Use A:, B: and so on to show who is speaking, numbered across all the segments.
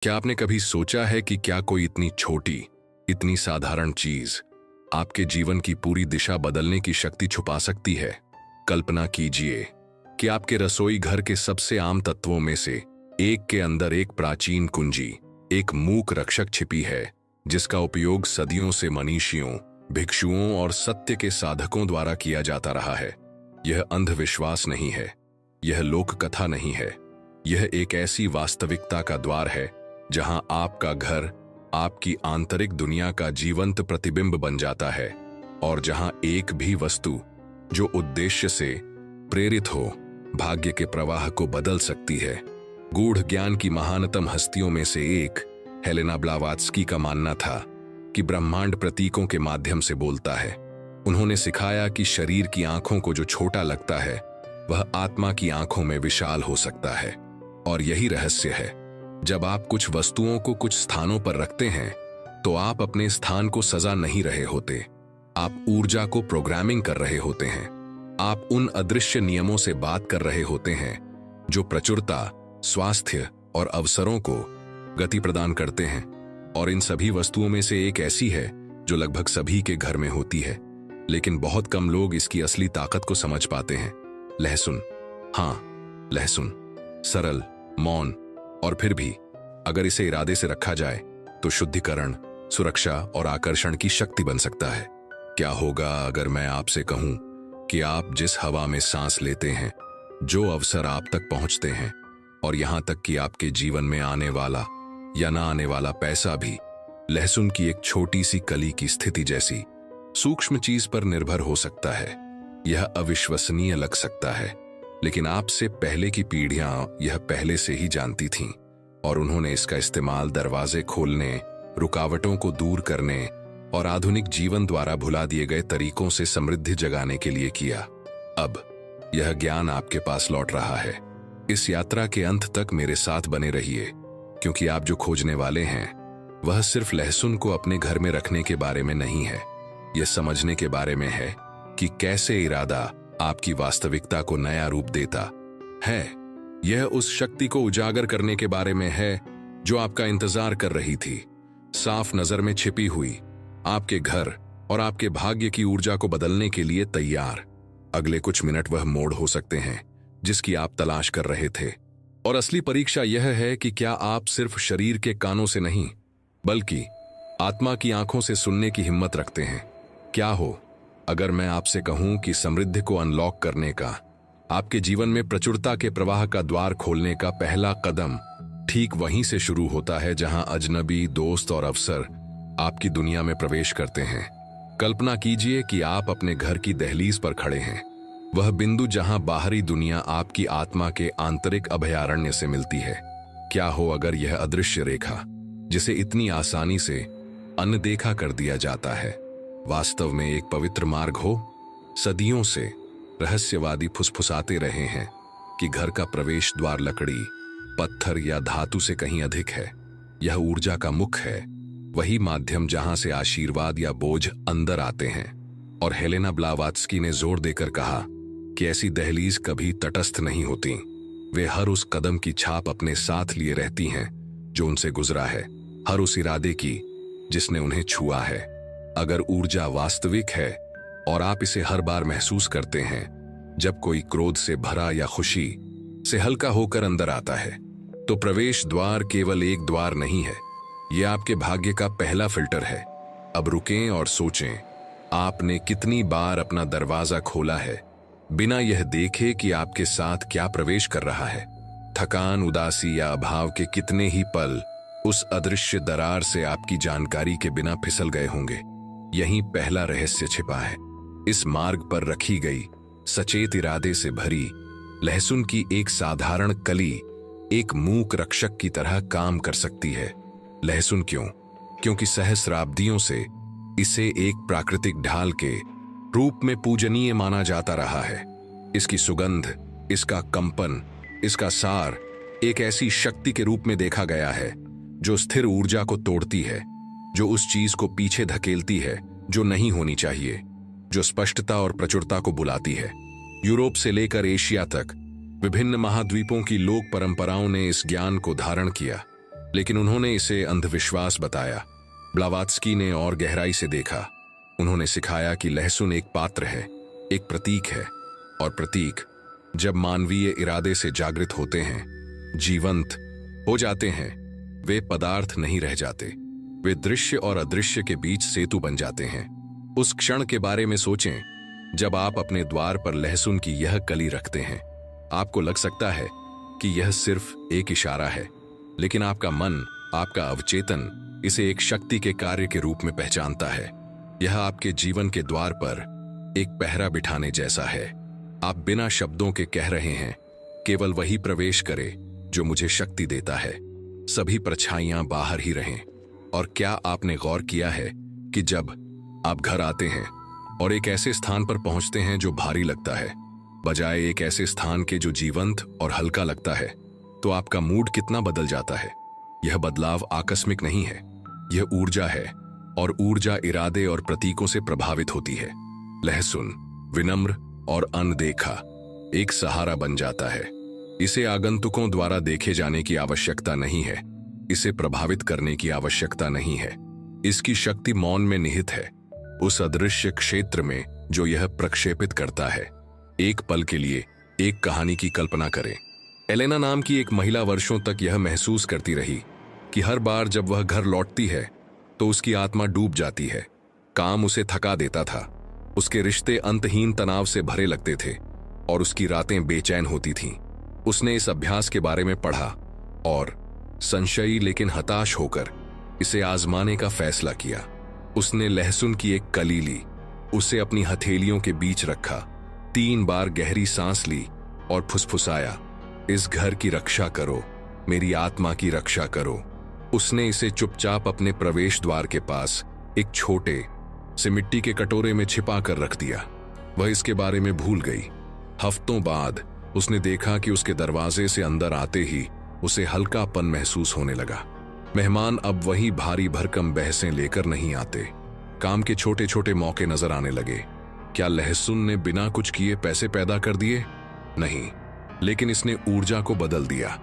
A: क्या आपने कभी सोचा है कि क्या कोई इतनी छोटी, इतनी साधारण चीज आपके जीवन की पूरी दिशा बदलने की शक्ति छुपा सकती है? कल्पना कीजिए कि आपके रसोई घर के सबसे आम तत्वों में से एक के अंदर एक प्राचीन कुंजी, एक मूक रक्षक छिपी है, जिसका उपयोग सदियों से मनीषियों, भिक्षुओं और सत्य के साधकों द्वारा किया जाता रहा है। यह अंधविश्वास नहीं है, यह लोक कथा नहीं है, यह एक ऐसी वास्तविकता का द्वार है जहां आपका घर आपकी आंतरिक दुनिया का जीवंत प्रतिबिंब बन जाता है और जहां एक भी वस्तु जो उद्देश्य से प्रेरित हो भाग्य के प्रवाह को बदल सकती है। गूढ़ ज्ञान की महानतम हस्तियों में से एक हेलेना ब्लावात्स्की का मानना था कि ब्रह्मांड प्रतीकों के माध्यम से बोलता है। उन्होंने सिखाया कि शरीर की आंखों को जो छोटा लगता है वह आत्मा की आंखों में विशाल हो सकता है। और यही रहस्य है, जब आप कुछ वस्तुओं को कुछ स्थानों पर रखते हैं तो आप अपने स्थान को सजा नहीं रहे होते, आप ऊर्जा को प्रोग्रामिंग कर रहे होते हैं। आप उन अदृश्य नियमों से बात कर रहे होते हैं जो प्रचुरता, स्वास्थ्य और अवसरों को गति प्रदान करते हैं। और इन सभी वस्तुओं में से एक ऐसी है जो लगभग सभी के घर में होती है, लेकिन बहुत कम लोग इसकी असली ताकत को समझ पाते हैं। लहसुन। हाँ, लहसुन। सरल, मौन और फिर भी अगर इसे इरादे से रखा जाए तो शुद्धिकरण, सुरक्षा और आकर्षण की शक्ति बन सकता है। क्या होगा अगर मैं आपसे कहूं कि आप जिस हवा में सांस लेते हैं, जो अवसर आप तक पहुंचते हैं और यहां तक कि आपके जीवन में आने वाला या ना आने वाला पैसा भी लहसुन की एक छोटी सी कली की स्थिति जैसी सूक्ष्म चीज पर निर्भर हो सकता है। यह अविश्वसनीय लग सकता है, लेकिन आपसे पहले की पीढ़ियां यह पहले से ही जानती थीं और उन्होंने इसका इस्तेमाल दरवाजे खोलने, रुकावटों को दूर करने और आधुनिक जीवन द्वारा भुला दिए गए तरीकों से समृद्धि जगाने के लिए किया। अब यह ज्ञान आपके पास लौट रहा है। इस यात्रा के अंत तक मेरे साथ बने रहिए, क्योंकि आप जो खोजने वाले हैं वह सिर्फ लहसुन को अपने घर में रखने के बारे में नहीं है। यह समझने के बारे में है कि कैसे इरादा आपकी वास्तविकता को नया रूप देता है। यह उस शक्ति को उजागर करने के बारे में है जो आपका इंतजार कर रही थी, साफ नजर में छिपी हुई, आपके घर और आपके भाग्य की ऊर्जा को बदलने के लिए तैयार। अगले कुछ मिनट वह मोड़ हो सकते हैं जिसकी आप तलाश कर रहे थे। और असली परीक्षा यह है कि क्या आप सिर्फ शरीर के कानों से नहीं बल्कि आत्मा की आंखों से सुनने की हिम्मत रखते हैं। क्या हो अगर मैं आपसे कहूं कि समृद्धि को अनलॉक करने का, आपके जीवन में प्रचुरता के प्रवाह का द्वार खोलने का पहला कदम ठीक वहीं से शुरू होता है जहां अजनबी, दोस्त और अवसर आपकी दुनिया में प्रवेश करते हैं। कल्पना कीजिए कि आप अपने घर की दहलीज पर खड़े हैं, वह बिंदु जहां बाहरी दुनिया आपकी आत्मा के आंतरिक अभयारण्य से मिलती है। क्या हो अगर यह अदृश्य रेखा, जिसे इतनी आसानी से अनदेखा कर दिया जाता है, वास्तव में एक पवित्र मार्ग हो? सदियों से रहस्यवादी फुसफुसाते रहे हैं कि घर का प्रवेश द्वार लकड़ी, पत्थर या धातु से कहीं अधिक है। यह ऊर्जा का मुख है, वही माध्यम जहां से आशीर्वाद या बोझ अंदर आते हैं। और हेलेना ब्लावात्स्की ने जोर देकर कहा कि ऐसी दहलीज कभी तटस्थ नहीं होती, वे हर उस कदम की छाप अपने साथ लिए रहती हैं जो उनसे गुजरा है, हर उस इरादे की जिसने उन्हें छुआ है। अगर ऊर्जा वास्तविक है और आप इसे हर बार महसूस करते हैं जब कोई क्रोध से भरा या खुशी से हल्का होकर अंदर आता है, तो प्रवेश द्वार केवल एक द्वार नहीं है, यह आपके भाग्य का पहला फिल्टर है। अब रुकें और सोचें, आपने कितनी बार अपना दरवाजा खोला है बिना यह देखे कि आपके साथ क्या प्रवेश कर रहा है? थकान, उदासी या अभाव के कितने ही पल उस अदृश्य दरार से आपकी जानकारी के बिना फिसल गए होंगे? यहीं पहला रहस्य छिपा है। इस मार्ग पर रखी गई सचेत इरादे से भरी लहसुन की एक साधारण कली एक मूक रक्षक की तरह काम कर सकती है। लहसुन क्यों? क्योंकि सहस्राब्दियों से इसे एक प्राकृतिक ढाल के रूप में पूजनीय माना जाता रहा है। इसकी सुगंध, इसका कंपन, इसका सार एक ऐसी शक्ति के रूप में देखा गया है जो स्थिर ऊर्जा को तोड़ती है, जो उस चीज को पीछे धकेलती है जो नहीं होनी चाहिए, जो स्पष्टता और प्रचुरता को बुलाती है। यूरोप से लेकर एशिया तक विभिन्न महाद्वीपों की लोक परंपराओं ने इस ज्ञान को धारण किया। लेकिन उन्होंने इसे अंधविश्वास बताया। ब्लावात्स्की ने और गहराई से देखा। उन्होंने सिखाया कि लहसुन एक पात्र है, एक प्रतीक है, और प्रतीक जब मानवीय इरादे से जागृत होते हैं, जीवंत हो जाते हैं, वे पदार्थ नहीं रह जाते, वे दृश्य और अदृश्य के बीच सेतु बन जाते हैं। उस क्षण के बारे में सोचें जब आप अपने द्वार पर लहसुन की यह कली रखते हैं। आपको लग सकता है कि यह सिर्फ एक इशारा है, लेकिन आपका मन, आपका अवचेतन इसे एक शक्ति के कार्य के रूप में पहचानता है। यह आपके जीवन के द्वार पर एक पहरा बिठाने जैसा है। आप बिना शब्दों के कह रहे हैं, केवल वही प्रवेश करे जो मुझे शक्ति देता है, सभी परछाइयां बाहर ही रहें। और क्या आपने गौर किया है कि जब आप घर आते हैं और एक ऐसे स्थान पर पहुंचते हैं जो भारी लगता है, बजाय एक ऐसे स्थान के जो जीवंत और हल्का लगता है, तो आपका मूड कितना बदल जाता है। यह बदलाव आकस्मिक नहीं है, यह ऊर्जा है, और ऊर्जा इरादे और प्रतीकों से प्रभावित होती है। लहसुन विनम्र और अनदेखा एक सहारा बन जाता है। इसे आगंतुकों द्वारा देखे जाने की आवश्यकता नहीं है, इसे प्रभावित करने की आवश्यकता नहीं है। इसकी शक्ति मौन में निहित है, उस अदृश्य क्षेत्र में जो यह प्रक्षेपित करता है। एक पल के लिए एक कहानी की कल्पना करें। एलेना नाम की एक महिला वर्षों तक यह महसूस करती रही कि हर बार जब वह घर लौटती है तो उसकी आत्मा डूब जाती है। काम उसे थका देता था, उसके रिश्ते अंतहीन तनाव से भरे लगते थे, और उसकी रातें बेचैन होती थीं। उसने इस अभ्यास के बारे में पढ़ा और संशयी लेकिन हताश होकर इसे आजमाने का फैसला किया। उसने लहसुन की एक कली ली, उसे अपनी हथेलियों के बीच रखा, 3 बार गहरी सांस ली और फुसफुसाया, इस घर की रक्षा करो, मेरी आत्मा की रक्षा करो। उसने इसे चुपचाप अपने प्रवेश द्वार के पास एक छोटे से मिट्टी के कटोरे में छिपा कर रख दिया। वह इसके बारे में भूल गई। हफ्तों बाद उसने देखा कि उसके दरवाजे से अंदर आते ही उसे हल्कापन महसूस होने लगा। मेहमान अब वही भारी भरकम बहसें लेकर नहीं आते, काम के छोटे छोटे मौके नजर आने लगे। क्या लहसुन ने बिना कुछ किए पैसे पैदा कर दिए? नहीं, लेकिन इसने ऊर्जा को बदल दिया।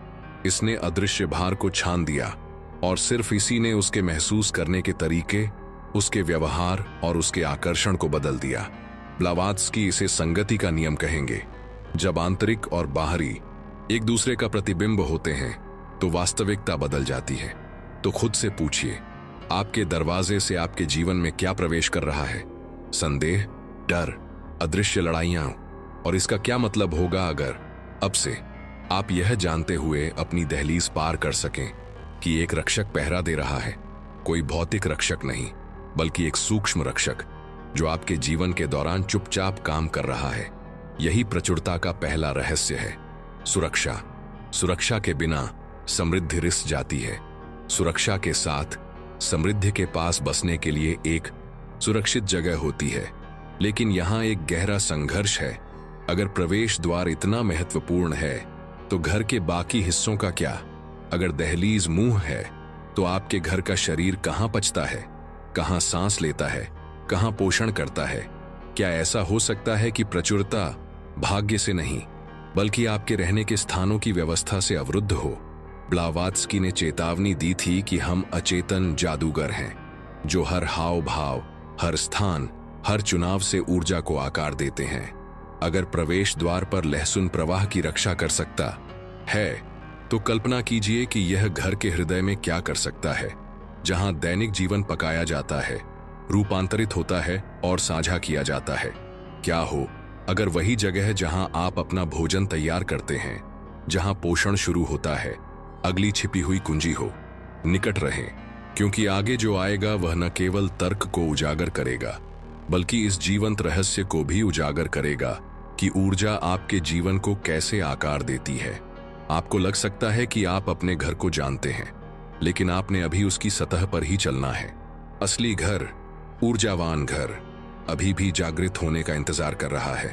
A: इसने अदृश्य भार को छान दिया, और सिर्फ इसी ने उसके महसूस करने के तरीके, उसके व्यवहार और उसके आकर्षण को बदल दिया। ब्लावात्स्की इसे संगति का नियम कहेंगे। जब आंतरिक और बाहरी एक दूसरे का प्रतिबिंब होते हैं तो वास्तविकता बदल जाती है। तो खुद से पूछिए, आपके दरवाजे से आपके जीवन में क्या प्रवेश कर रहा है? संदेह, डर, अदृश्य लड़ाइयां? और इसका क्या मतलब होगा अगर अब से आप यह जानते हुए अपनी दहलीज पार कर सकें कि एक रक्षक पहरा दे रहा है, कोई भौतिक रक्षक नहीं, बल्कि एक सूक्ष्म रक्षक जो आपके जीवन के दौरान चुपचाप काम कर रहा है। यही प्रचुरता का पहला रहस्य है। सुरक्षा। सुरक्षा के बिना समृद्धि रिस जाती है। सुरक्षा के साथ समृद्धि के पास बसने के लिए एक सुरक्षित जगह होती है, लेकिन यहाँ एक गहरा संघर्ष है। अगर प्रवेश द्वार इतना महत्वपूर्ण है तो घर के बाकी हिस्सों का क्या? अगर दहलीज मुंह है तो आपके घर का शरीर कहाँ पचता है, कहाँ सांस लेता है, कहाँ पोषण करता है? क्या ऐसा हो सकता है कि प्रचुरता भाग्य से नहीं, बल्कि आपके रहने के स्थानों की व्यवस्था से अवरुद्ध हो? ब्लावात्स्की ने चेतावनी दी थी कि हम अचेतन जादूगर हैं, जो हर हाव भाव, हर स्थान, हर चुनाव से ऊर्जा को आकार देते हैं। अगर प्रवेश द्वार पर लहसुन प्रवाह की रक्षा कर सकता है, तो कल्पना कीजिए कि यह घर के हृदय में क्या कर सकता है, जहां दैनिक जीवन पकाया जाता है, रूपांतरित होता है और साझा किया जाता है। क्या हो अगर वही जगह जहां आप अपना भोजन तैयार करते हैं, जहां पोषण शुरू होता है, अगली छिपी हुई कुंजी हो? निकट रहें, क्योंकि आगे जो आएगा वह न केवल तर्क को उजागर करेगा, बल्कि इस जीवंत रहस्य को भी उजागर करेगा कि ऊर्जा आपके जीवन को कैसे आकार देती है। आपको लग सकता है कि आप अपने घर को जानते हैं, लेकिन आपने अभी उसकी सतह पर ही चलना है। असली घर, ऊर्जावान घर, अभी भी जागृत होने का इंतजार कर रहा है।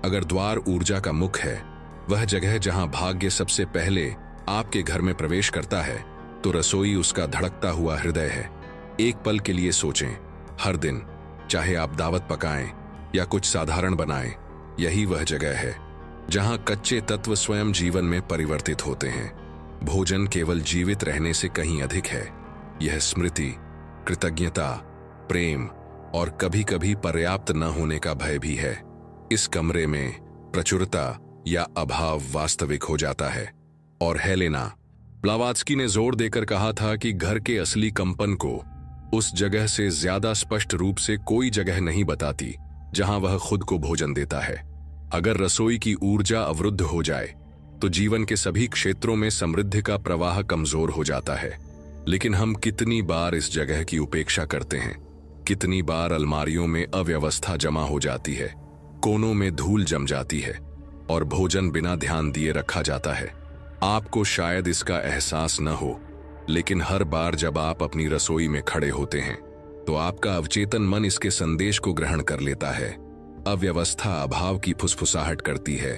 A: अगर द्वार ऊर्जा का मुख है, वह जगह जहां भाग्य सबसे पहले आपके घर में प्रवेश करता है, तो रसोई उसका धड़कता हुआ हृदय है। एक पल के लिए सोचें, हर दिन, चाहे आप दावत पकाएं या कुछ साधारण बनाएं, यही वह जगह है जहां कच्चे तत्व स्वयं जीवन में परिवर्तित होते हैं। भोजन केवल जीवित रहने से कहीं अधिक है। यह स्मृति, कृतज्ञता, प्रेम और कभी कभी पर्याप्त न होने का भय भी है। इस कमरे में प्रचुरता या अभाव वास्तविक हो जाता है। और हेलेना ब्लावात्स्की ने जोर देकर कहा था कि घर के असली कंपन को उस जगह से ज्यादा स्पष्ट रूप से कोई जगह नहीं बताती जहां वह खुद को भोजन देता है। अगर रसोई की ऊर्जा अवरुद्ध हो जाए तो जीवन के सभी क्षेत्रों में समृद्धि का प्रवाह कमजोर हो जाता है। लेकिन हम कितनी बार इस जगह की उपेक्षा करते हैं। कितनी बार अलमारियों में अव्यवस्था जमा हो जाती है, कोनों में धूल जम जाती है और भोजन बिना ध्यान दिए रखा जाता है। आपको शायद इसका एहसास न हो, लेकिन हर बार जब आप अपनी रसोई में खड़े होते हैं तो आपका अवचेतन मन इसके संदेश को ग्रहण कर लेता है। अव्यवस्था अभाव की फुसफुसाहट करती है,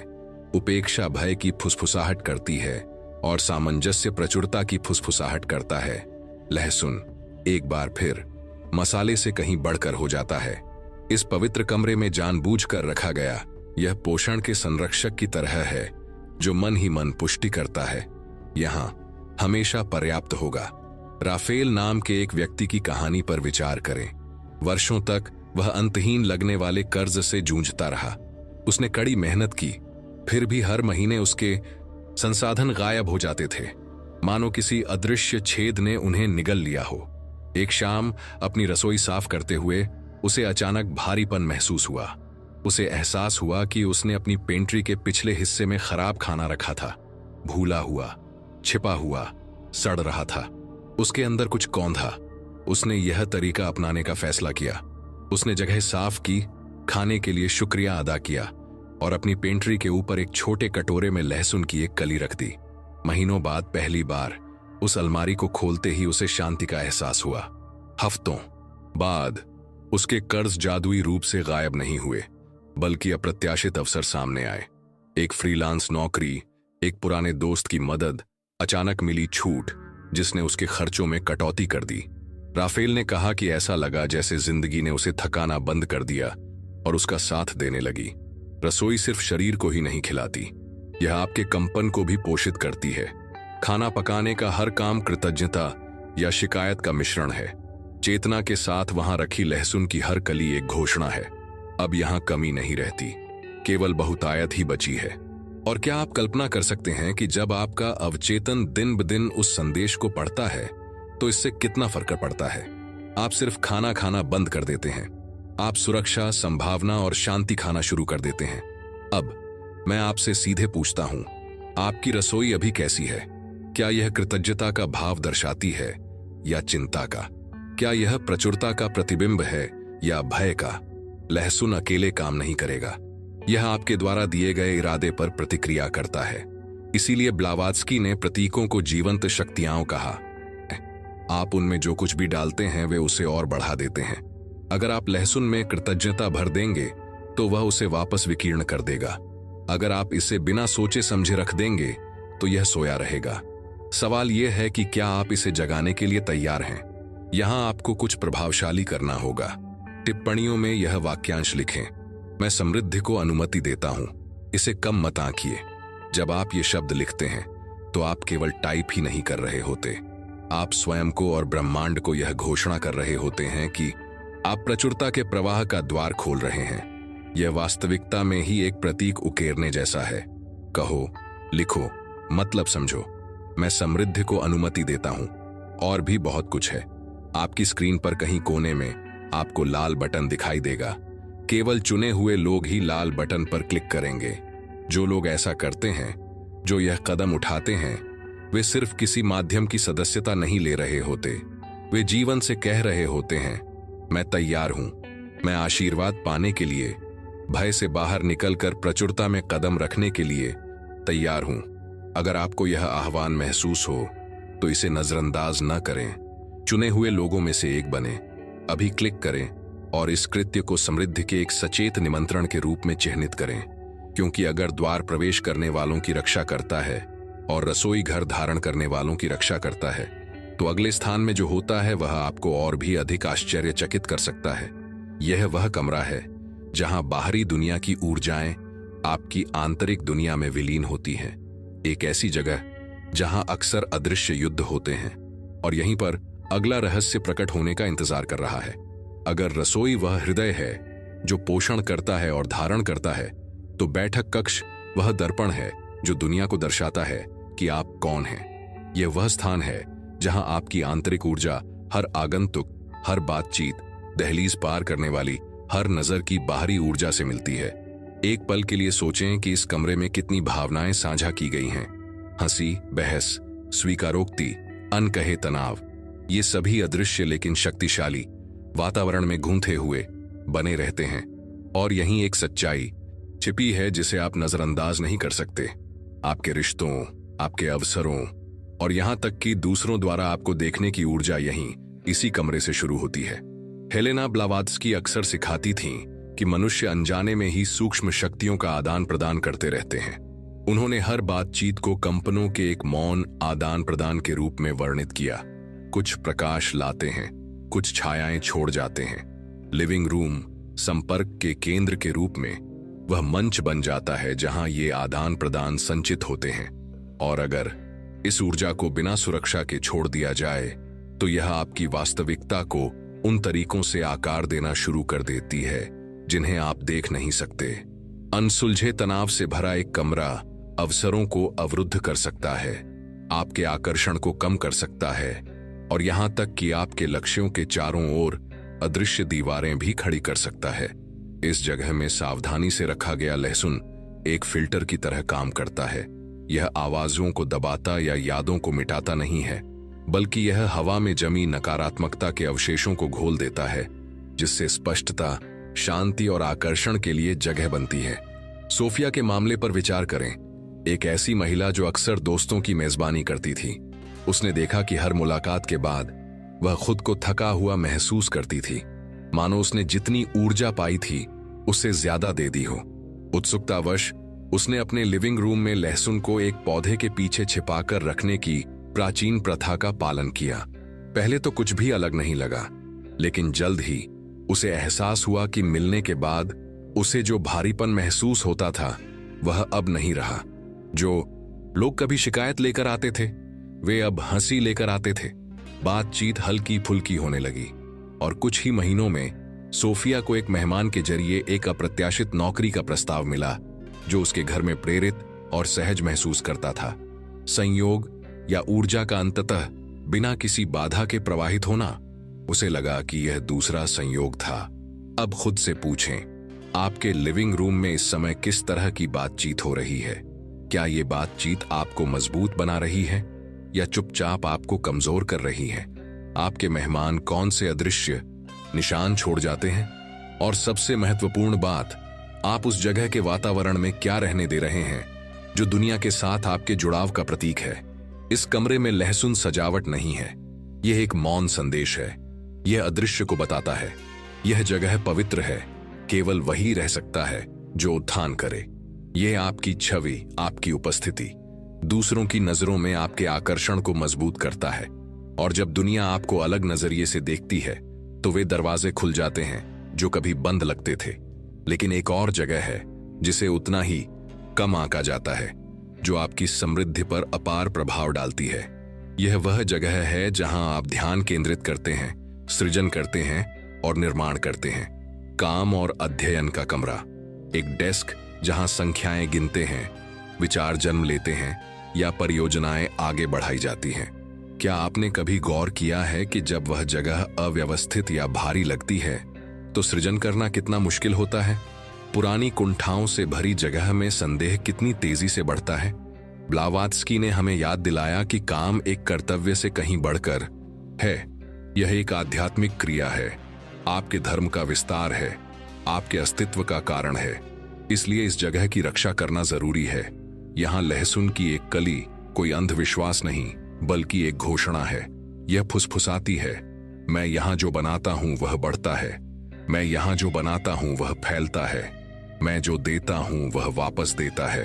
A: उपेक्षा भय की फुसफुसाहट करती है और सामंजस्य प्रचुरता की फुसफुसाहट करता है। लहसुन एक बार फिर मसाले से कहीं बढ़कर हो जाता है। इस पवित्र कमरे में जानबूझकर रखा गया यह पोषण के संरक्षक की तरह है जो मन ही मन पुष्टि करता है। यहां हमेशा पर्याप्त होगा। राफेल नाम के एक व्यक्ति की कहानी पर विचार करें। वर्षों तक वह अंतहीन लगने वाले कर्ज से जूझता रहा। उसने कड़ी मेहनत की, फिर भी हर महीने उसके संसाधन गायब हो जाते थे, मानो किसी अदृश्य छेद ने उन्हें निगल लिया हो। एक शाम अपनी रसोई साफ करते हुए उसे अचानक भारीपन महसूस हुआ। उसे एहसास हुआ कि उसने अपनी पेंट्री के पिछले हिस्से में खराब खाना रखा था। भूला हुआ, छिपा हुआ, सड़ रहा था। उसके अंदर कुछ कौंधा। उसने यह तरीका अपनाने का फैसला किया। उसने जगह साफ की, खाने के लिए शुक्रिया अदा किया और अपनी पेंट्री के ऊपर एक छोटे कटोरे में लहसुन की एक कली रख दी। महीनों बाद पहली बार उस अलमारी को खोलते ही उसे शांति का एहसास हुआ। हफ्तों बाद उसके कर्ज जादुई रूप से गायब नहीं हुए, बल्कि अप्रत्याशित अवसर सामने आए। एक फ्रीलांस नौकरी, एक पुराने दोस्त की मदद, अचानक मिली छूट जिसने उसके खर्चों में कटौती कर दी। राफेल ने कहा कि ऐसा लगा जैसे जिंदगी ने उसे थकाना बंद कर दिया और उसका साथ देने लगी। रसोई सिर्फ शरीर को ही नहीं खिलाती, यह आपके कंपन को भी पोषित करती है। खाना पकाने का हर काम कृतज्ञता या शिकायत का मिश्रण है। चेतना के साथ वहां रखी लहसुन की हर कली एक घोषणा है। अब यहां कमी नहीं रहती, केवल बहुतायत ही बची है। और क्या आप कल्पना कर सकते हैं कि जब आपका अवचेतन दिन ब दिन उस संदेश को पढ़ता है तो इससे कितना फर्क पड़ता है। आप सिर्फ खाना खाना बंद कर देते हैं, आप सुरक्षा, संभावना और शांति खाना शुरू कर देते हैं। अब मैं आपसे सीधे पूछता हूं, आपकी रसोई अभी कैसी है? क्या यह कृतज्ञता का भाव दर्शाती है या चिंता का? क्या यह प्रचुरता का प्रतिबिंब है या भय का? लहसुन अकेले काम नहीं करेगा, यह आपके द्वारा दिए गए इरादे पर प्रतिक्रिया करता है। इसीलिए ब्लावात्स्की ने प्रतीकों को जीवंत शक्तियां कहा। आप उनमें जो कुछ भी डालते हैं वे उसे और बढ़ा देते हैं। अगर आप लहसुन में कृतज्ञता भर देंगे तो वह उसे वापस विकीर्ण कर देगा। अगर आप इसे बिना सोचे समझे रख देंगे तो यह सोया रहेगा। सवाल यह है कि क्या आप इसे जगाने के लिए तैयार हैं? यहां आपको कुछ प्रभावशाली करना होगा। टिप्पणियों में यह वाक्यांश लिखें, मैं समृद्धि को अनुमति देता हूं, इसे कम मत आंकिए। जब आप ये शब्द लिखते हैं तो आप केवल टाइप ही नहीं कर रहे होते, आप स्वयं को और ब्रह्मांड को यह घोषणा कर रहे होते हैं कि आप प्रचुरता के प्रवाह का द्वार खोल रहे हैं। यह वास्तविकता में ही एक प्रतीक उकेरने जैसा है। कहो, लिखो, मतलब समझो, मैं समृद्धि को अनुमति देता हूं। और भी बहुत कुछ है। आपकी स्क्रीन पर कहीं कोने में आपको लाल बटन दिखाई देगा। केवल चुने हुए लोग ही लाल बटन पर क्लिक करेंगे। जो लोग ऐसा करते हैं, जो यह कदम उठाते हैं, वे सिर्फ किसी माध्यम की सदस्यता नहीं ले रहे होते, वे जीवन से कह रहे होते हैं, मैं तैयार हूं, मैं आशीर्वाद पाने के लिए, भय से बाहर निकलकर प्रचुरता में कदम रखने के लिए तैयार हूं। अगर आपको यह आह्वान महसूस हो तो इसे नजरअंदाज न करें। चुने हुए लोगों में से एक बने। अभी क्लिक करें और इस कृत्य को समृद्धि के एक सचेत निमंत्रण के रूप में चिह्नित करें, क्योंकि अगर द्वार प्रवेश करने वालों की रक्षा करता है और रसोई घर धारण करने वालों की रक्षा करता है, तो अगले स्थान में जो होता है वह आपको और भी अधिक आश्चर्यचकित कर सकता है। यह वह कमरा है जहां बाहरी दुनिया की ऊर्जाएं आपकी आंतरिक दुनिया में विलीन होती हैं। एक ऐसी जगह जहां अक्सर अदृश्य युद्ध होते हैं, और यहीं पर अगला रहस्य प्रकट होने का इंतजार कर रहा है। अगर रसोई वह हृदय है जो पोषण करता है और धारण करता है, तो बैठक कक्ष वह दर्पण है जो दुनिया को दर्शाता है कि आप कौन हैं। यह वह स्थान है जहां आपकी आंतरिक ऊर्जा हर आगंतुक, हर बातचीत, दहलीज पार करने वाली हर नजर की बाहरी ऊर्जा से मिलती है। एक पल के लिए सोचें कि इस कमरे में कितनी भावनाएं साझा की गई हैं। हंसी, बहस, स्वीकारोक्ति, अनकहे तनाव, ये सभी अदृश्य लेकिन शक्तिशाली वातावरण में गूंथे हुए बने रहते हैं। और यहीं एक सच्चाई छिपी है जिसे आप नजरअंदाज नहीं कर सकते। आपके रिश्तों, आपके अवसरों और यहां तक कि दूसरों द्वारा आपको देखने की ऊर्जा यहीं इसी कमरे से शुरू होती है। हेलेना ब्लावात्स्की अक्सर सिखाती थीं कि मनुष्य अनजाने में ही सूक्ष्म शक्तियों का आदान प्रदान करते रहते हैं। उन्होंने हर बातचीत को कंपनों के एक मौन आदान प्रदान के रूप में वर्णित किया। कुछ प्रकाश लाते हैं, कुछ छायाएं छोड़ जाते हैं। लिविंग रूम संपर्क के केंद्र के रूप में वह मंच बन जाता है जहां ये आदान प्रदान संचित होते हैं। और अगर इस ऊर्जा को बिना सुरक्षा के छोड़ दिया जाए तो यह आपकी वास्तविकता को उन तरीकों से आकार देना शुरू कर देती है जिन्हें आप देख नहीं सकते। अनसुलझे तनाव से भरा एक कमरा अवसरों को अवरुद्ध कर सकता है, आपके आकर्षण को कम कर सकता है और यहां तक कि आपके लक्ष्यों के चारों ओर अदृश्य दीवारें भी खड़ी कर सकता है। इस जगह में सावधानी से रखा गया लहसुन एक फिल्टर की तरह काम करता है। यह आवाजों को दबाता या यादों को मिटाता नहीं है, बल्कि यह हवा में जमी नकारात्मकता के अवशेषों को घोल देता है, जिससे स्पष्टता, शांति और आकर्षण के लिए जगह बनती है। सोफिया के मामले पर विचार करें। एक ऐसी महिला जो अक्सर दोस्तों की मेजबानी करती थी। उसने देखा कि हर मुलाकात के बाद वह खुद को थका हुआ महसूस करती थी, मानो उसने जितनी ऊर्जा पाई थी उससे ज्यादा दे दी हो। उत्सुकतावश उसने अपने लिविंग रूम में लहसुन को एक पौधे के पीछे छिपाकर रखने की प्राचीन प्रथा का पालन किया। पहले तो कुछ भी अलग नहीं लगा, लेकिन जल्द ही उसे एहसास हुआ कि मिलने के बाद उसे जो भारीपन महसूस होता था वह अब नहीं रहा। जो लोग कभी शिकायत लेकर आते थे वे अब हंसी लेकर आते थे। बातचीत हल्की फुल्की होने लगी और कुछ ही महीनों में सोफिया को एक मेहमान के जरिए एक अप्रत्याशित नौकरी का प्रस्ताव मिला जो उसके घर में प्रेरित और सहज महसूस करता था। संयोग या ऊर्जा का अंततः बिना किसी बाधा के प्रवाहित होना, उसे लगा कि यह दूसरा संयोग था। अब खुद से पूछें, आपके लिविंग रूम में इस समय किस तरह की बातचीत हो रही है? क्या ये बातचीत आपको मजबूत बना रही है या चुपचाप आपको कमजोर कर रही है? आपके मेहमान कौन से अदृश्य निशान छोड़ जाते हैं? और सबसे महत्वपूर्ण बात, आप उस जगह के वातावरण में क्या रहने दे रहे हैं जो दुनिया के साथ आपके जुड़ाव का प्रतीक है? इस कमरे में लहसुन सजावट नहीं है, यह एक मौन संदेश है। यह अदृश्य को बताता है यह जगह पवित्र है, केवल वही रह सकता है जो उत्थान करे। यह आपकी छवि, आपकी उपस्थिति दूसरों की नजरों में आपके आकर्षण को मजबूत करता है। और जब दुनिया आपको अलग नजरिए से देखती है तो वे दरवाजे खुल जाते हैं जो कभी बंद लगते थे। लेकिन एक और जगह है जिसे उतना ही कम आंका जाता है, जो आपकी समृद्धि पर अपार प्रभाव डालती है। यह वह जगह है जहां आप ध्यान केंद्रित करते हैं, सृजन करते हैं और निर्माण करते हैं। काम और अध्ययन का कमरा, एक डेस्क जहां संख्याएं गिनते हैं, विचार जन्म लेते हैं या परियोजनाएं आगे बढ़ाई जाती हैं। क्या आपने कभी गौर किया है कि जब वह जगह अव्यवस्थित या भारी लगती है तो सृजन करना कितना मुश्किल होता है? पुरानी कुंठाओं से भरी जगह में संदेह कितनी तेजी से बढ़ता है। ब्लावात्स्की ने हमें याद दिलाया कि काम एक कर्तव्य से कहीं बढ़कर है। यह एक आध्यात्मिक क्रिया है, आपके धर्म का विस्तार है, आपके अस्तित्व का कारण है। इसलिए इस जगह की रक्षा करना जरूरी है। यहाँ लहसुन की एक कली कोई अंधविश्वास नहीं, बल्कि एक घोषणा है। यह फुसफुसाती है, मैं यहाँ जो बनाता हूँ वह बढ़ता है, मैं यहाँ जो बनाता हूँ वह फैलता है, मैं जो देता हूँ वह वापस देता है।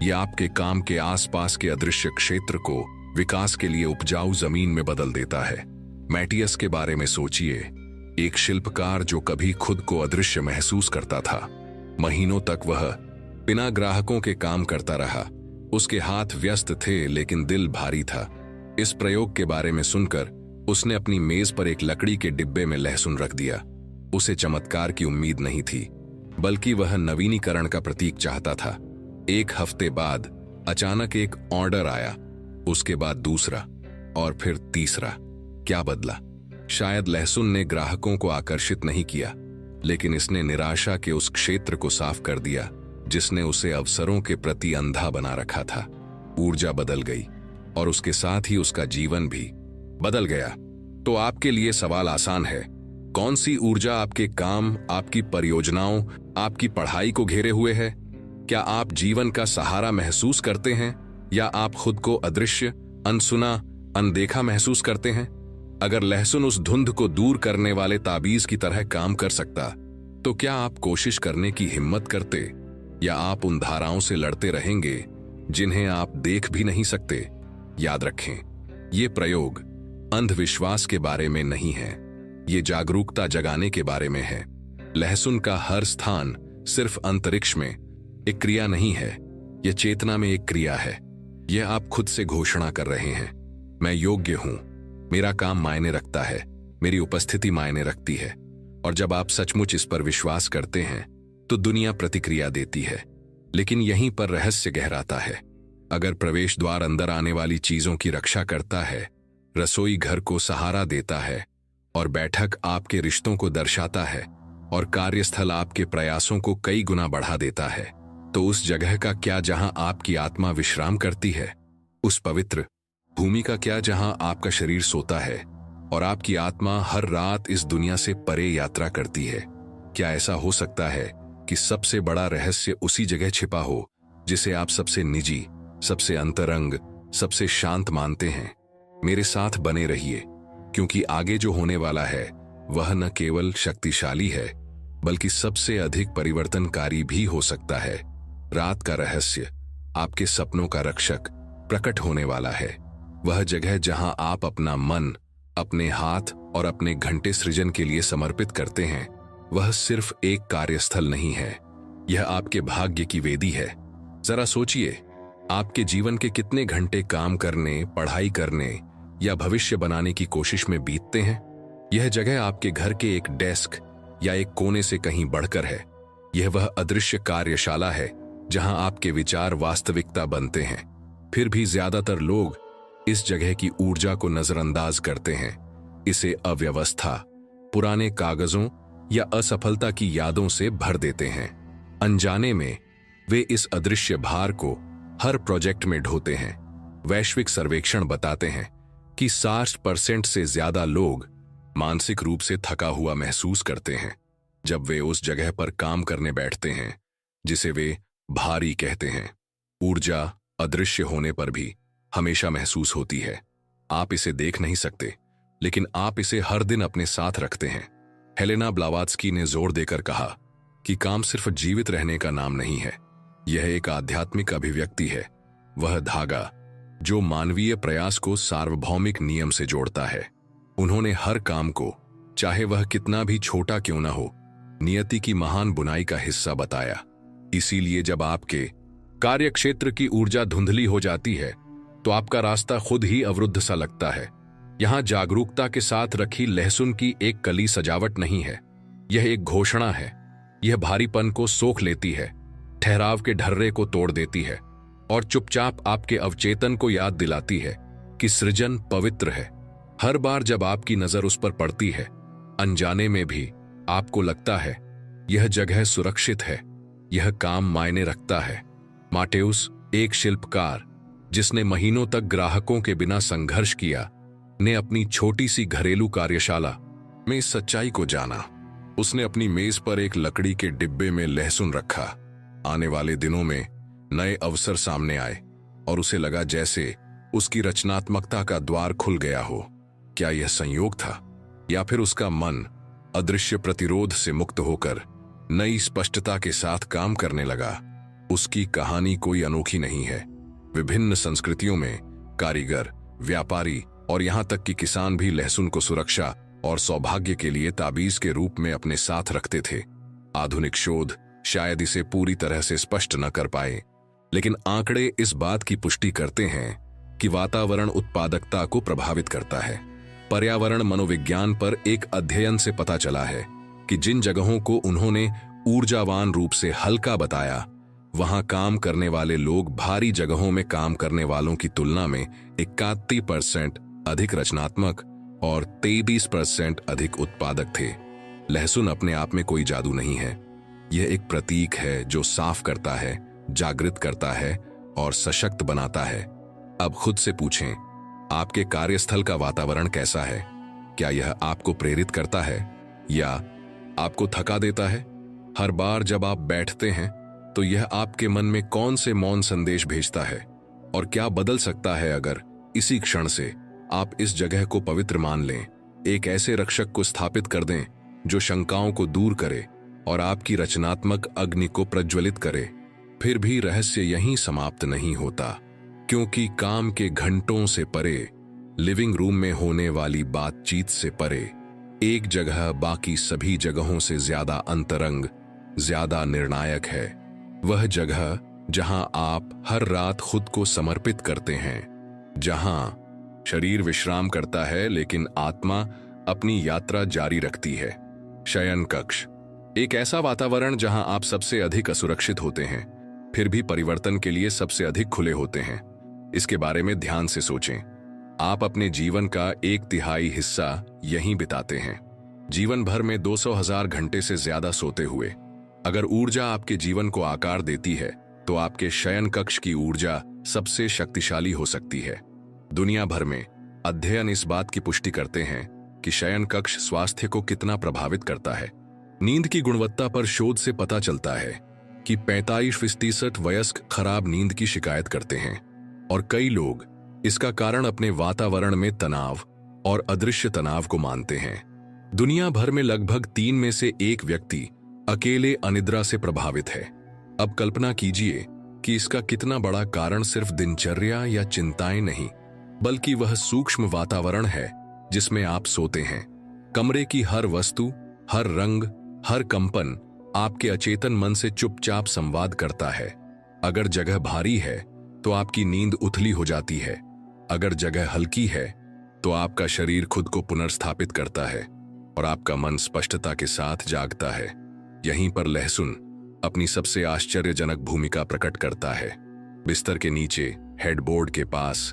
A: यह आपके काम के आसपास के अदृश्य क्षेत्र को विकास के लिए उपजाऊ जमीन में बदल देता है। मैटियस के बारे में सोचिए, एक शिल्पकार जो कभी खुद को अदृश्य महसूस करता था। महीनों तक वह बिना ग्राहकों के काम करता रहा, उसके हाथ व्यस्त थे लेकिन दिल भारी था। इस प्रयोग के बारे में सुनकर उसने अपनी मेज पर एक लकड़ी के डिब्बे में लहसुन रख दिया। उसे चमत्कार की उम्मीद नहीं थी, बल्कि वह नवीनीकरण का प्रतीक चाहता था। एक हफ्ते बाद अचानक एक ऑर्डर आया, उसके बाद दूसरा और फिर तीसरा। क्या बदला? शायद लहसुन ने ग्राहकों को आकर्षित नहीं किया, लेकिन इसने निराशा के उस क्षेत्र को साफ कर दिया जिसने उसे अवसरों के प्रति अंधा बना रखा था। ऊर्जा बदल गई और उसके साथ ही उसका जीवन भी बदल गया। तो आपके लिए सवाल आसान है, कौन सी ऊर्जा आपके काम, आपकी परियोजनाओं, आपकी पढ़ाई को घेरे हुए है? क्या आप जीवन का सहारा महसूस करते हैं या आप खुद को अदृश्य, अनसुना, अनदेखा महसूस करते हैं? अगर लहसुन उस धुंध को दूर करने वाले ताबीज की तरह काम कर सकता, तो क्या आप कोशिश करने की हिम्मत करते, या आप उन धाराओं से लड़ते रहेंगे जिन्हें आप देख भी नहीं सकते? याद रखें, ये प्रयोग अंधविश्वास के बारे में नहीं है, ये जागरूकता जगाने के बारे में है। लहसुन का हर स्थान सिर्फ अंतरिक्ष में एक क्रिया नहीं है, यह चेतना में एक क्रिया है। यह आप खुद से घोषणा कर रहे हैं, मैं योग्य हूं, मेरा काम मायने रखता है, मेरी उपस्थिति मायने रखती है। और जब आप सचमुच इस पर विश्वास करते हैं तो दुनिया प्रतिक्रिया देती है। लेकिन यहीं पर रहस्य गहराता है। अगर प्रवेश द्वार अंदर आने वाली चीजों की रक्षा करता है, रसोई घर को सहारा देता है, और बैठक आपके रिश्तों को दर्शाता है, और कार्यस्थल आपके प्रयासों को कई गुना बढ़ा देता है, तो उस जगह का क्या जहां आपकी आत्मा विश्राम करती है? उस पवित्र भूमि का क्या जहां आपका शरीर सोता है और आपकी आत्मा हर रात इस दुनिया से परे यात्रा करती है? क्या ऐसा हो सकता है कि सबसे बड़ा रहस्य उसी जगह छिपा हो जिसे आप सबसे निजी, सबसे अंतरंग, सबसे शांत मानते हैं? मेरे साथ बने रहिए, क्योंकि आगे जो होने वाला है वह न केवल शक्तिशाली है, बल्कि सबसे अधिक परिवर्तनकारी भी हो सकता है। रात का रहस्य, आपके सपनों का रक्षक, प्रकट होने वाला है। वह जगह जहां आप अपना मन, अपने हाथ और अपने घंटे सृजन के लिए समर्पित करते हैं, वह सिर्फ एक कार्यस्थल नहीं है, यह आपके भाग्य की वेदी है। जरा सोचिए, आपके जीवन के कितने घंटे काम करने, पढ़ाई करने या भविष्य बनाने की कोशिश में बीतते हैं? यह जगह आपके घर के एक डेस्क या एक कोने से कहीं बढ़कर है। यह वह अदृश्य कार्यशाला है जहां आपके विचार वास्तविकता बनते हैं। फिर भी ज्यादातर लोग इस जगह की ऊर्जा को नजरअंदाज करते हैं, इसे अव्यवस्था, पुराने कागजों या असफलता की यादों से भर देते हैं। अनजाने में वे इस अदृश्य भार को हर प्रोजेक्ट में ढोते हैं। वैश्विक सर्वेक्षण बताते हैं कि 60% से ज्यादा लोग मानसिक रूप से थका हुआ महसूस करते हैं जब वे उस जगह पर काम करने बैठते हैं जिसे वे भारी कहते हैं। ऊर्जा अदृश्य होने पर भी हमेशा महसूस होती है। आप इसे देख नहीं सकते, लेकिन आप इसे हर दिन अपने साथ रखते हैं। हेलेना ब्लावात्स्की ने जोर देकर कहा कि काम सिर्फ जीवित रहने का नाम नहीं है, यह एक आध्यात्मिक अभिव्यक्ति है। वह धागा जो मानवीय प्रयास को सार्वभौमिक नियम से जोड़ता है। उन्होंने हर काम को, चाहे वह कितना भी छोटा क्यों न हो, नियति की महान बुनाई का हिस्सा बताया। इसीलिए जब आपके कार्यक्षेत्र की ऊर्जा धुंधली हो जाती है तो आपका रास्ता खुद ही अवरुद्ध सा लगता है। यहां जागरूकता के साथ रखी लहसुन की एक कली सजावट नहीं है, यह एक घोषणा है। यह भारीपन को सोख लेती है, ठहराव के ढर्रे को तोड़ देती है और चुपचाप आपके अवचेतन को याद दिलाती है कि सृजन पवित्र है। हर बार जब आपकी नजर उस पर पड़ती है, अनजाने में भी आपको लगता है यह जगह सुरक्षित है, यह काम मायने रखता है। माटेउस, एक शिल्पकार जिसने महीनों तक ग्राहकों के बिना संघर्ष किया, ने अपनी छोटी सी घरेलू कार्यशाला में इस सच्चाई को जाना। उसने अपनी मेज पर एक लकड़ी के डिब्बे में लहसुन रखा। आने वाले दिनों में नए अवसर सामने आए और उसे लगा जैसे उसकी रचनात्मकता का द्वार खुल गया हो। क्या यह संयोग था, या फिर उसका मन अदृश्य प्रतिरोध से मुक्त होकर नई स्पष्टता के साथ काम करने लगा? उसकी कहानी कोई अनोखी नहीं है। विभिन्न संस्कृतियों में कारीगर, व्यापारी और यहां तक कि किसान भी लहसुन को सुरक्षा और सौभाग्य के लिए ताबीज के रूप में अपने साथ रखते थे। आधुनिक शोध शायद इसे पूरी तरह से स्पष्ट न कर पाए, लेकिन आंकड़े इस बात की पुष्टि करते हैं कि वातावरण उत्पादकता को प्रभावित करता है। पर्यावरण मनोविज्ञान पर एक अध्ययन से पता चला है कि जिन जगहों को उन्होंने ऊर्जावान रूप से हल्का बताया, वहां काम करने वाले लोग भारी जगहों में काम करने वालों की तुलना में 31% अधिक रचनात्मक और 23% अधिक उत्पादक थे। लहसुन अपने आप में कोई जादू नहीं है। यह एक प्रतीक है जो साफ करता है, जागृत करता है और सशक्त बनाता है। अब खुद से पूछें, आपके कार्यस्थल का वातावरण कैसा है? क्या यह आपको प्रेरित करता है या आपको थका देता है? हर बार जब आप बैठते हैं तो यह आपके मन में कौन से मौन संदेश भेजता है? और क्या बदल सकता है अगर इसी क्षण से आप इस जगह को पवित्र मान लें, एक ऐसे रक्षक को स्थापित कर दें जो शंकाओं को दूर करे और आपकी रचनात्मक अग्नि को प्रज्वलित करे? फिर भी रहस्य यहीं समाप्त नहीं होता, क्योंकि काम के घंटों से परे, लिविंग रूम में होने वाली बातचीत से परे, एक जगह बाकी सभी जगहों से ज्यादा अंतरंग, ज्यादा निर्णायक है। वह जगह जहां आप हर रात खुद को समर्पित करते हैं, जहां शरीर विश्राम करता है लेकिन आत्मा अपनी यात्रा जारी रखती है। शयन कक्ष, एक ऐसा वातावरण जहां आप सबसे अधिक असुरक्षित होते हैं, फिर भी परिवर्तन के लिए सबसे अधिक खुले होते हैं। इसके बारे में ध्यान से सोचें। आप अपने जीवन का 1/3 हिस्सा यहीं बिताते हैं, जीवन भर में 200,000 घंटे से ज्यादा सोते हुए। अगर ऊर्जा आपके जीवन को आकार देती है तो आपके शयन कक्ष की ऊर्जा सबसे शक्तिशाली हो सकती है। दुनिया भर में अध्ययन इस बात की पुष्टि करते हैं कि शयन कक्ष स्वास्थ्य को कितना प्रभावित करता है। नींद की गुणवत्ता पर शोध से पता चलता है कि 45% वयस्क खराब नींद की शिकायत करते हैं और कई लोग इसका कारण अपने वातावरण में तनाव और अदृश्य तनाव को मानते हैं। दुनिया भर में लगभग 3 में से 1 व्यक्ति अकेले अनिद्रा से प्रभावित है। अब कल्पना कीजिए कि इसका कितना बड़ा कारण सिर्फ दिनचर्या या चिंताएं नहीं, बल्कि वह सूक्ष्म वातावरण है जिसमें आप सोते हैं। कमरे की हर वस्तु, हर रंग, हर कंपन आपके अचेतन मन से चुपचाप संवाद करता है। अगर जगह भारी है तो आपकी नींद उथली हो जाती है। अगर जगह हल्की है तो आपका शरीर खुद को पुनर्स्थापित करता है और आपका मन स्पष्टता के साथ जागता है। यहीं पर लहसुन अपनी सबसे आश्चर्यजनक भूमिका प्रकट करता है। बिस्तर के नीचे, हेडबोर्ड के पास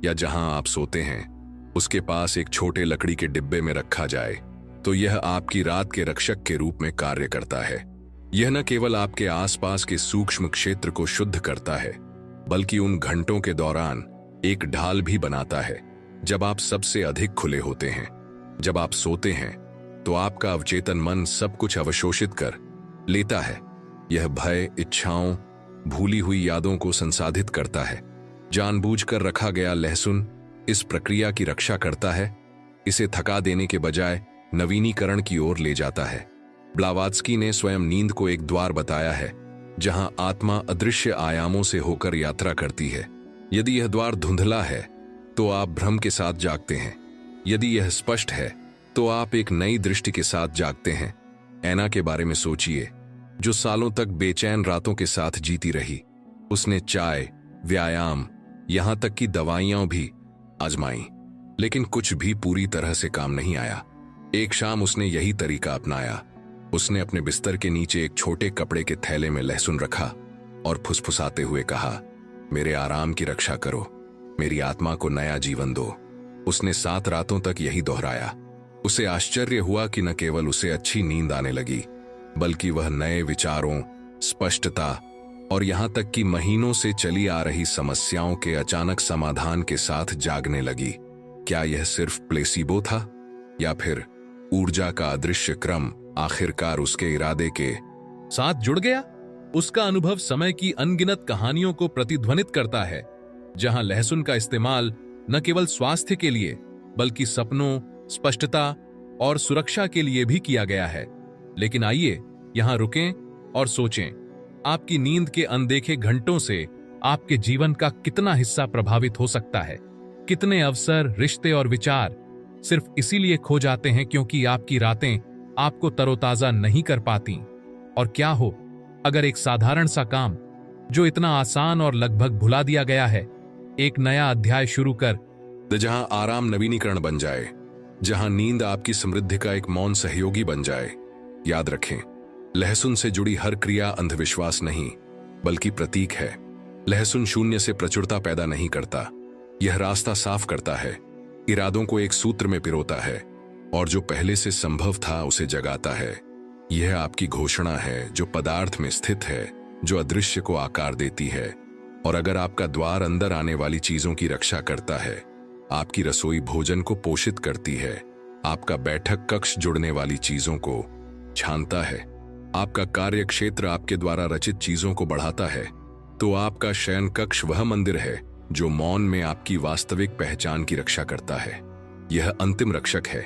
A: या जहां आप सोते हैं, उसके पास एक छोटे लकड़ी के डिब्बे में रखा जाए तो यह आपकी रात के रक्षक के रूप में कार्य करता है। यह न केवल आपके आसपास के सूक्ष्म क्षेत्र को शुद्ध करता है, बल्कि उन घंटों के दौरान एक ढाल भी बनाता है जब आप सबसे अधिक खुले होते हैं। जब आप सोते हैं तो आपका अवचेतन मन सब कुछ अवशोषित कर लेता है। यह भय, इच्छाओं, भूली हुई यादों को संसाधित करता है। जानबूझकर रखा गया लहसुन इस प्रक्रिया की रक्षा करता है, इसे थका देने के बजाय नवीनीकरण की ओर ले जाता है। ब्लावात्स्की ने स्वयं नींद को एक द्वार बताया है जहां आत्मा अदृश्य आयामों से होकर यात्रा करती है। यदि यह द्वार धुंधला है तो आप भ्रम के साथ जागते हैं, यदि यह स्पष्ट है तो आप एक नई दृष्टि के साथ जागते हैं। ऐना के बारे में सोचिए, जो सालों तक बेचैन रातों के साथ जीती रही। उसने चाय, व्यायाम, यहां तक कि दवाइयां भी आजमाई, लेकिन कुछ भी पूरी तरह से काम नहीं आया। एक शाम उसने यही तरीका अपनाया। उसने अपने बिस्तर के नीचे एक छोटे कपड़े के थैले में लहसुन रखा और फुसफुसाते हुए कहा, मेरे आराम की रक्षा करो, मेरी आत्मा को नया जीवन दो। उसने 7 रातों तक यही दोहराया। उसे आश्चर्य हुआ कि न केवल उसे अच्छी नींद आने लगी, बल्कि वह नए विचारों, स्पष्टता और यहां तक कि महीनों से चली आ रही समस्याओं के अचानक समाधान के साथ जागने लगी। क्या यह सिर्फ प्लेसिबो था या फिर ऊर्जा का अदृश्य क्रम आखिरकार उसके इरादे के
B: साथ जुड़ गया? उसका अनुभव समय की अनगिनत कहानियों को प्रतिध्वनित करता है, जहां लहसुन का इस्तेमाल न केवल स्वास्थ्य के लिए बल्कि सपनों, स्पष्टता और सुरक्षा के लिए भी किया गया है। लेकिन आइए यहां रुकें और सोचें, आपकी नींद के अनदेखे घंटों से आपके जीवन का कितना हिस्सा प्रभावित हो सकता है। कितने अवसर, रिश्ते और विचार सिर्फ इसीलिए खो जाते हैं क्योंकि आपकी रातें आपको तरोताजा नहीं कर पाती। और क्या हो अगर एक साधारण सा काम, जो इतना आसान और लगभग भुला दिया गया है। एक नया अध्याय शुरू कर।
A: जहां आराम नवीनीकरण बन जाए, जहां नींद आपकी समृद्धि का एक मौन सहयोगी बन जाए। याद रखें, लहसुन से जुड़ी हर क्रिया अंधविश्वास नहीं, बल्कि प्रतीक है। लहसुन शून्य से प्रचुरता पैदा नहीं करता, यह रास्ता साफ करता है, इरादों को एक सूत्र में पिरोता है और जो पहले से संभव था उसे जगाता है। यह आपकी घोषणा है जो पदार्थ में स्थित है, जो अदृश्य को आकार देती है। और अगर आपका द्वार अंदर आने वाली चीजों की रक्षा करता है, आपकी रसोई भोजन को पोषित करती है, आपका बैठक कक्ष जुड़ने वाली चीजों को छानता है, आपका कार्य क्षेत्र आपके द्वारा रचित चीजों को बढ़ाता है, तो आपका शयन कक्ष वह मंदिर है जो मौन में आपकी वास्तविक पहचान की रक्षा करता है। यह अंतिम रक्षक है,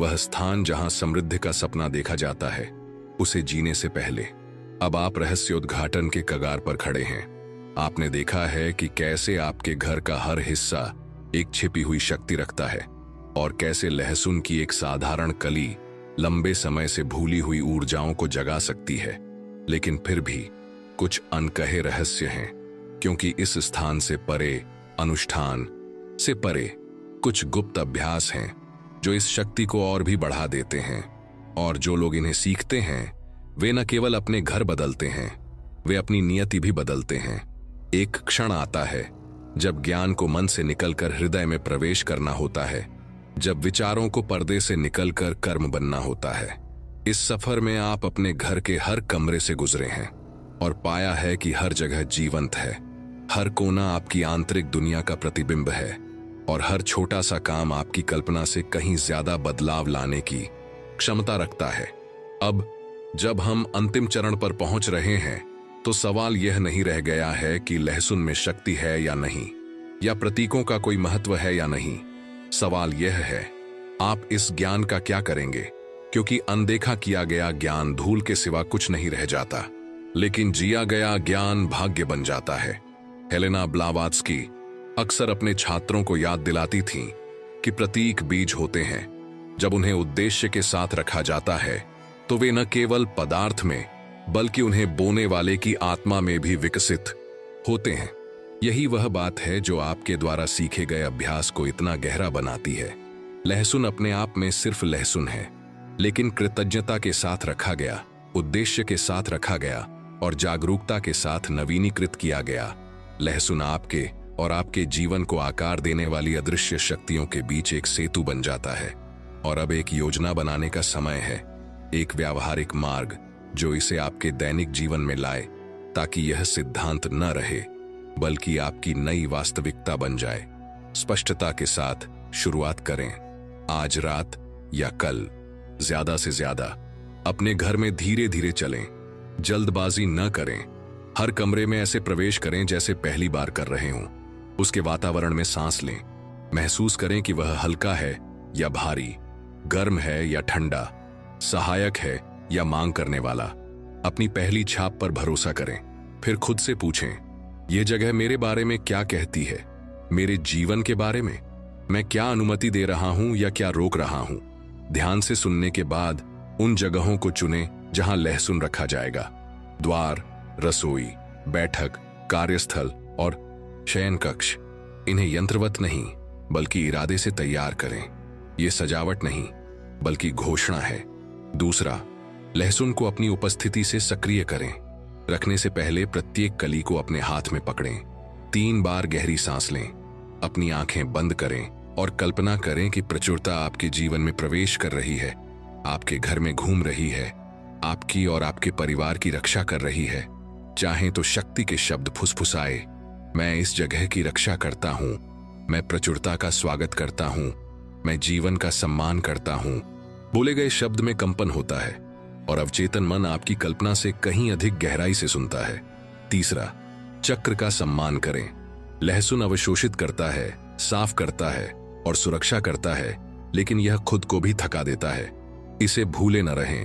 A: वह स्थान जहां समृद्धि का सपना देखा जाता है, उसे जीने से पहले। अब आप रहस्योद्घाटन के कगार पर खड़े हैं। आपने देखा है कि कैसे आपके घर का हर हिस्सा एक छिपी हुई शक्ति रखता है और कैसे लहसुन की एक साधारण कली लंबे समय से भूली हुई ऊर्जाओं को जगा सकती है। लेकिन फिर भी कुछ अनकहे रहस्य हैं, क्योंकि इस स्थान से परे, अनुष्ठान से परे, कुछ गुप्त अभ्यास हैं जो इस शक्ति को और भी बढ़ा देते हैं। और जो लोग इन्हें सीखते हैं, वे न केवल अपने घर बदलते हैं, वे अपनी नियति भी बदलते हैं। एक क्षण आता है जब ज्ञान को मन से निकलकर हृदय में प्रवेश करना होता है, जब विचारों को पर्दे से निकलकर कर्म बनना होता है। इस सफर में आप अपने घर के हर कमरे से गुजरे हैं और पाया है कि हर जगह जीवंत है, हर कोना आपकी आंतरिक दुनिया का प्रतिबिंब है और हर छोटा सा काम आपकी कल्पना से कहीं ज्यादा बदलाव लाने की क्षमता रखता है। अब जब हम अंतिम चरण पर पहुंच रहे हैं, तो सवाल यह नहीं रह गया है कि लहसुन में शक्ति है या नहीं, या प्रतीकों का कोई महत्व है या नहीं। सवाल यह है, आप इस ज्ञान का क्या करेंगे? क्योंकि अनदेखा किया गया ज्ञान धूल के सिवा कुछ नहीं रह जाता, लेकिन जिया गया ज्ञान भाग्य बन जाता है। हेलेना ब्लावात्स्की अक्सर अपने छात्रों को याद दिलाती थीं कि प्रतीक बीज होते हैं। जब उन्हें उद्देश्य के साथ रखा जाता है, तो वे न केवल पदार्थ में, बल्कि उन्हें बोने वाले की आत्मा में भी विकसित होते हैं। यही वह बात है जो आपके द्वारा सीखे गए अभ्यास को इतना गहरा बनाती है। लहसुन अपने आप में सिर्फ लहसुन है, लेकिन कृतज्ञता के साथ रखा गया, उद्देश्य के साथ रखा गया और जागरूकता के साथ नवीनीकृत किया गया। लहसुन आपके और आपके जीवन को आकार देने वाली अदृश्य शक्तियों के बीच एक सेतु बन जाता है। और अब एक योजना बनाने का समय है, एक व्यावहारिक मार्ग जो इसे आपके दैनिक जीवन में लाए, ताकि यह सिद्धांत न रहे बल्कि आपकी नई वास्तविकता बन जाए। स्पष्टता के साथ शुरुआत करें, आज रात या कल। ज्यादा से ज्यादा अपने घर में धीरे धीरे चलें, जल्दबाजी न करें। हर कमरे में ऐसे प्रवेश करें जैसे पहली बार कर रहे हों। उसके वातावरण में सांस लें, महसूस करें कि वह हल्का है या भारी, गर्म है या ठंडा, सहायक है या मांग करने वाला। अपनी पहली छाप पर भरोसा करें, फिर खुद से पूछें, यह जगह मेरे बारे में क्या कहती है? मेरे जीवन के बारे में? मैं क्या अनुमति दे रहा हूं या क्या रोक रहा हूं? ध्यान से सुनने के बाद उन जगहों को चुनें जहां लहसुन रखा जाएगा। द्वार, रसोई, बैठक, कार्यस्थल और शयन कक्ष। इन्हें यंत्रवत नहीं बल्कि इरादे से तैयार करें। ये सजावट नहीं बल्कि घोषणा है। दूसरा, लहसुन को अपनी उपस्थिति से सक्रिय करें। रखने से पहले प्रत्येक कली को अपने हाथ में पकड़ें। 3 बार गहरी सांस लें, अपनी आंखें बंद करें और कल्पना करें कि प्रचुरता आपके जीवन में प्रवेश कर रही है, आपके घर में घूम रही है, आपकी और आपके परिवार की रक्षा कर रही है। चाहें तो शक्ति के शब्द फुसफुसाए, मैं इस जगह की रक्षा करता हूं, मैं प्रचुरता का स्वागत करता हूं, मैं जीवन का सम्मान करता हूं। बोले गए शब्द में कंपन होता है और अवचेतन मन आपकी कल्पना से कहीं अधिक गहराई से सुनता है। तीसरा, चक्र का सम्मान करें। लहसुन अवशोषित करता है, साफ करता है और सुरक्षा करता है, लेकिन यह खुद को भी थका देता है। इसे भूले न रहें।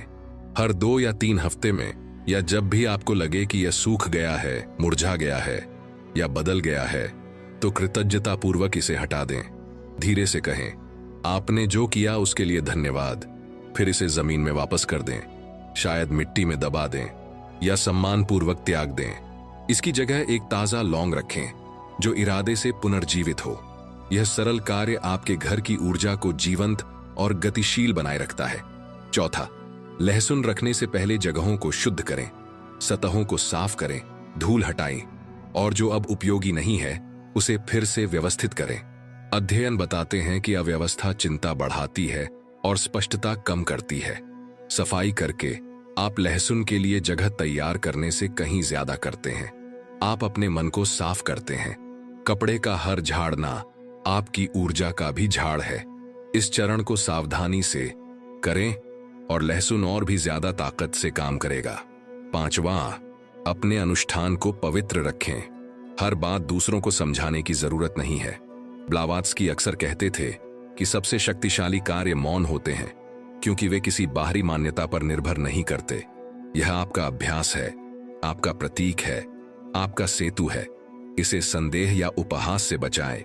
A: हर 2 या 3 हफ्ते में, या जब भी आपको लगे कि यह सूख गया है, मुरझा गया है या बदल गया है, तो कृतज्ञता पूर्वक इसे हटा दें। धीरे से कहें, आपने जो किया उसके लिए धन्यवाद। फिर इसे जमीन में वापस कर दें, शायद मिट्टी में दबा दें या सम्मान पूर्वक त्याग दें। इसकी जगह एक ताजा लौंग रखें जो इरादे से पुनर्जीवित हो। यह सरल कार्य आपके घर की ऊर्जा को जीवंत और गतिशील बनाए रखता है। चौथा, लहसुन रखने से पहले जगहों को शुद्ध करें, सतहों को साफ करें, धूल हटाएं और जो अब उपयोगी नहीं है उसे फिर से व्यवस्थित करें। अध्ययन बताते हैं कि अव्यवस्था चिंता बढ़ाती है और स्पष्टता कम करती है। सफाई करके आप लहसुन के लिए जगह तैयार करने से कहीं ज्यादा करते हैं। आप अपने मन को साफ करते हैं। कपड़े का हर झाड़ना आपकी ऊर्जा का भी झाड़ है। इस चरण को सावधानी से करें और लहसुन और भी ज्यादा ताकत से काम करेगा। पांचवा, अपने अनुष्ठान को पवित्र रखें। हर बात दूसरों को समझाने की जरूरत नहीं है। ब्लावात्स्की अक्सर कहते थे कि सबसे शक्तिशाली कार्य मौन होते हैं, क्योंकि वे किसी बाहरी मान्यता पर निर्भर नहीं करते। यह आपका अभ्यास है, आपका प्रतीक है, आपका सेतु है। इसे संदेह या उपहास से बचाएं,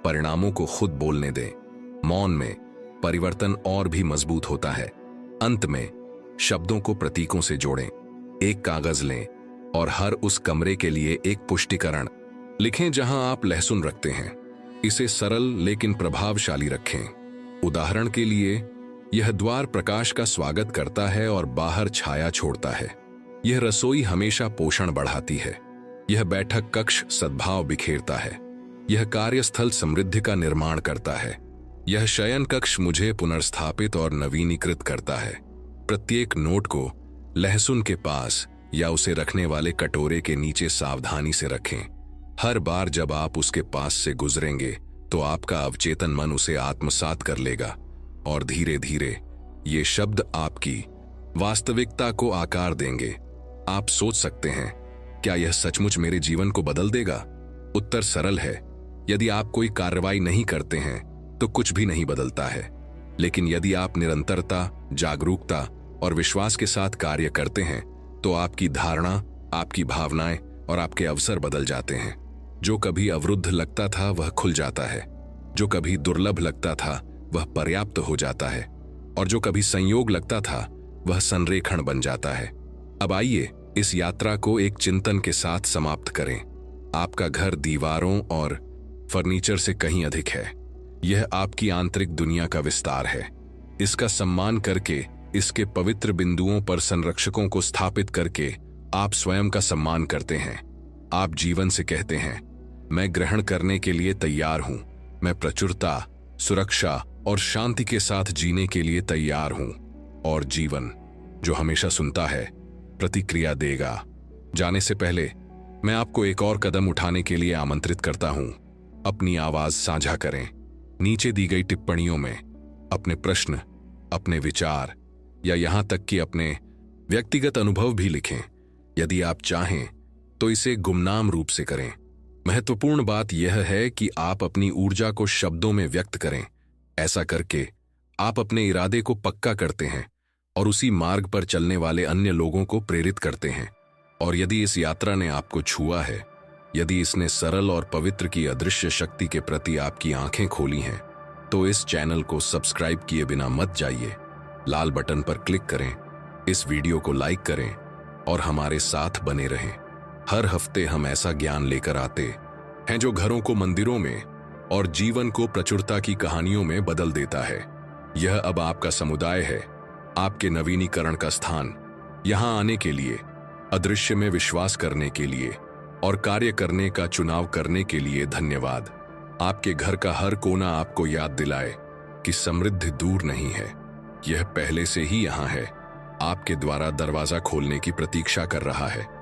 A: परिणामों को खुद बोलने दें। मौन में परिवर्तन और भी मजबूत होता है। अंत में शब्दों को प्रतीकों से जोड़ें। एक कागज लें और हर उस कमरे के लिए एक पुष्टिकरण लिखें जहां आप लहसुन रखते हैं। इसे सरल लेकिन प्रभावशाली रखें। उदाहरण के लिए, यह द्वार प्रकाश का स्वागत करता है और बाहर छाया छोड़ता है। यह रसोई हमेशा पोषण बढ़ाती है। यह बैठक कक्ष सद्भाव बिखेरता है। यह कार्यस्थल समृद्धि का निर्माण करता है। यह शयन कक्ष मुझे पुनर्स्थापित और नवीनीकृत करता है। प्रत्येक नोट को लहसुन के पास या उसे रखने वाले कटोरे के नीचे सावधानी से रखें। हर बार जब आप उसके पास से गुजरेंगे तो आपका अवचेतन मन उसे आत्मसात कर लेगा और धीरे धीरे ये शब्द आपकी वास्तविकता को आकार देंगे। आप सोच सकते हैं, क्या यह सचमुच मेरे जीवन को बदल देगा? उत्तर सरल है। यदि आप कोई कार्रवाई नहीं करते हैं तो कुछ भी नहीं बदलता है, लेकिन यदि आप निरंतरता, जागरूकता और विश्वास के साथ कार्य करते हैं तो आपकी धारणा, आपकी भावनाएं और आपके अवसर बदल जाते हैं। जो कभी अवरुद्ध लगता था वह खुल जाता है। जो कभी दुर्लभ लगता था वह पर्याप्त हो जाता है और जो कभी संयोग लगता था वह संरेखण बन जाता है। अब आइए इस यात्रा को एक चिंतन के साथ समाप्त करें। आपका घर दीवारों और फर्नीचर से कहीं अधिक है। यह आपकी आंतरिक दुनिया का विस्तार है। इसका सम्मान करके, इसके पवित्र बिंदुओं पर संरक्षकों को स्थापित करके आप स्वयं का सम्मान करते हैं। आप जीवन से कहते हैं, मैं ग्रहण करने के लिए तैयार हूं। मैं प्रचुरता, सुरक्षा और शांति के साथ जीने के लिए तैयार हूं। और जीवन, जो हमेशा सुनता है, प्रतिक्रिया देगा। जाने से पहले मैं आपको एक और कदम उठाने के लिए आमंत्रित करता हूं। अपनी आवाज साझा करें। नीचे दी गई टिप्पणियों में अपने प्रश्न, अपने विचार या यहां तक कि अपने व्यक्तिगत अनुभव भी लिखें। यदि आप चाहें तो इसे गुमनाम रूप से करें। महत्वपूर्ण बात यह है कि आप अपनी ऊर्जा को शब्दों में व्यक्त करें। ऐसा करके आप अपने इरादे को पक्का करते हैं और उसी मार्ग पर चलने वाले अन्य लोगों को प्रेरित करते हैं। और यदि इस यात्रा ने आपको छुआ है, यदि इसने सरल और पवित्र की अदृश्य शक्ति के प्रति आपकी आंखें खोली हैं, तो इस चैनल को सब्सक्राइब किए बिना मत जाइए। लाल बटन पर क्लिक करें, इस वीडियो को लाइक करें और हमारे साथ बने रहें। हर हफ्ते हम ऐसा ज्ञान लेकर आते हैं जो घरों को मंदिरों में और जीवन को प्रचुरता की कहानियों में बदल देता है। यह अब आपका समुदाय है, आपके नवीनीकरण का स्थान। यहां आने के लिए, अदृश्य में विश्वास करने के लिए और कार्य करने का चुनाव करने के लिए धन्यवाद। आपके घर का हर कोना आपको याद दिलाए कि समृद्धि दूर नहीं है, यह पहले से ही यहां है, आपके द्वारा दरवाजा खोलने की प्रतीक्षा कर रहा है।